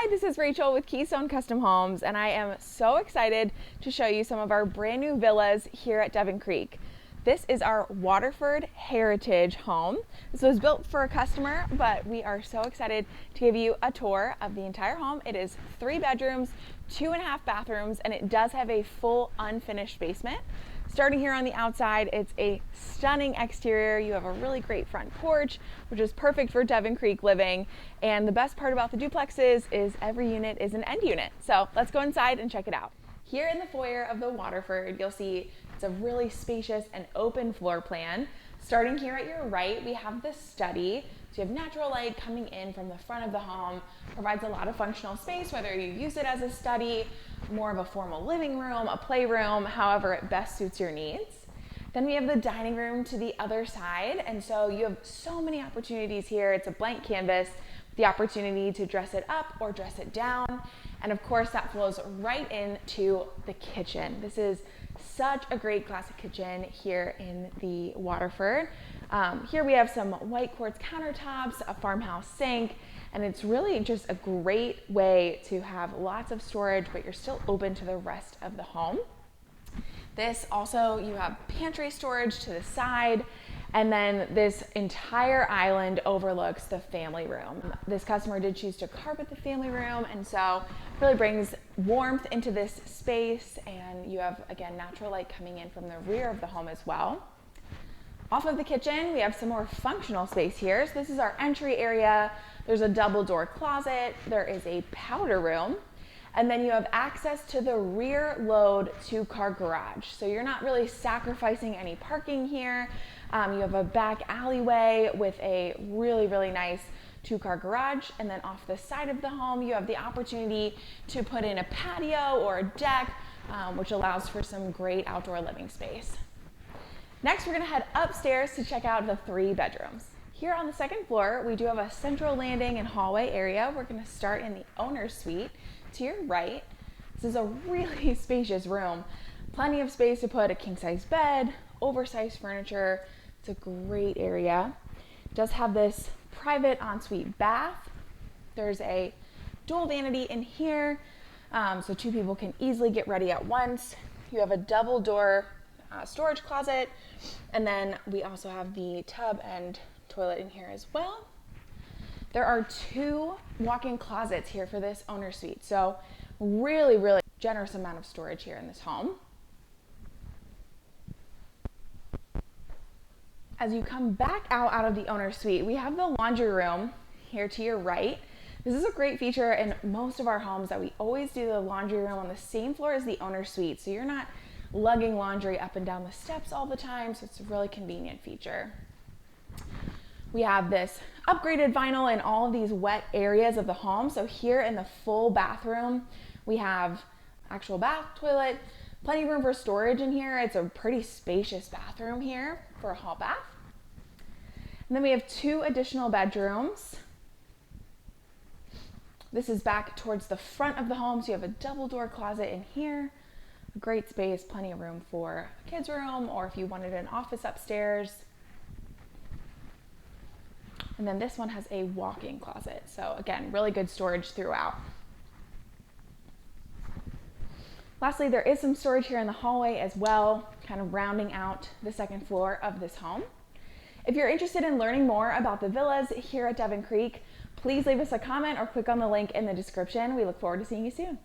Hi, this is Rachel with Keystone Custom Homes, and I am so excited to show you some of our brand new villas here at Devon Creek. This is our Waterford Heritage home. This was built for a customer, but we are so excited to give you a tour of the entire home. It is 3 bedrooms, 2.5 bathrooms, and it does have a full unfinished basement. Starting here on the outside, it's a stunning exterior. You have a really great front porch, which is perfect for Devon Creek living. And the best part about the duplexes is every unit is an end unit. So let's go inside and check it out. Here in the foyer of the Waterford, you'll see it's a really spacious and open floor plan. Starting here at your right, we have the study. So you have natural light coming in from the front of the home, provides a lot of functional space, whether you use it as a study, more of a formal living room, a playroom, however it best suits your needs. Then we have the dining room to the other side, and so you have so many opportunities here. It's a blank canvas, the opportunity to dress it up or dress it down, and of course that flows right into the kitchen. This is such a great classic kitchen here in the Waterford. Here we have some white quartz countertops, a farmhouse sink, and it's really just a great way to have lots of storage, but you're still open to the rest of the home. This also, you have pantry storage to the side, and then this entire island overlooks the family room. This customer did choose to carpet the family room, and so really brings warmth into this space, and you have, again, natural light coming in from the rear of the home as well. Off of the kitchen, we have some more functional space here. So this is our entry area. There's a double door closet. There is a powder room. And then you have access to the rear load 2-car garage. So you're not really sacrificing any parking here. You have a back alleyway with a really, really nice 2-car garage. And then off the side of the home, you have the opportunity to put in a patio or a deck, which allows for some great outdoor living space. Next, we're gonna head upstairs to check out the 3 bedrooms. Here on the second floor, we do have a central landing and hallway area. We're gonna start in the owner's suite to your right. This is a really spacious room. Plenty of space to put a king-size bed, oversized furniture. It's a great area. It does have this private ensuite bath. There's a dual vanity in here, so 2 people can easily get ready at once. You have a double door storage closet, and then we also have the tub and toilet in here as well. There are 2 walk-in closets here for this owner suite, so really, really generous amount of storage here in this home. As you come back out of the owner suite, we have the laundry room here to your right. This is a great feature in most of our homes that we always do the laundry room on the same floor as the owner suite, so you're not lugging laundry up and down the steps all the time, so it's a really convenient feature. We have this upgraded vinyl in all of these wet areas of the home. So here in the full bathroom, we have actual bath, toilet, plenty of room for storage in here. It's a pretty spacious bathroom here for a hall bath. And then we have 2 additional bedrooms. This is back towards the front of the home, so you have a double door closet in here. A great space, plenty of room for a kid's room, or if you wanted an office upstairs. And then this one has a walk-in closet. So again, really good storage throughout. Lastly, there is some storage here in the hallway as well, kind of rounding out the second floor of this home. If you're interested in learning more about the villas here at Devon Creek, please leave us a comment or click on the link in the description. We look forward to seeing you soon.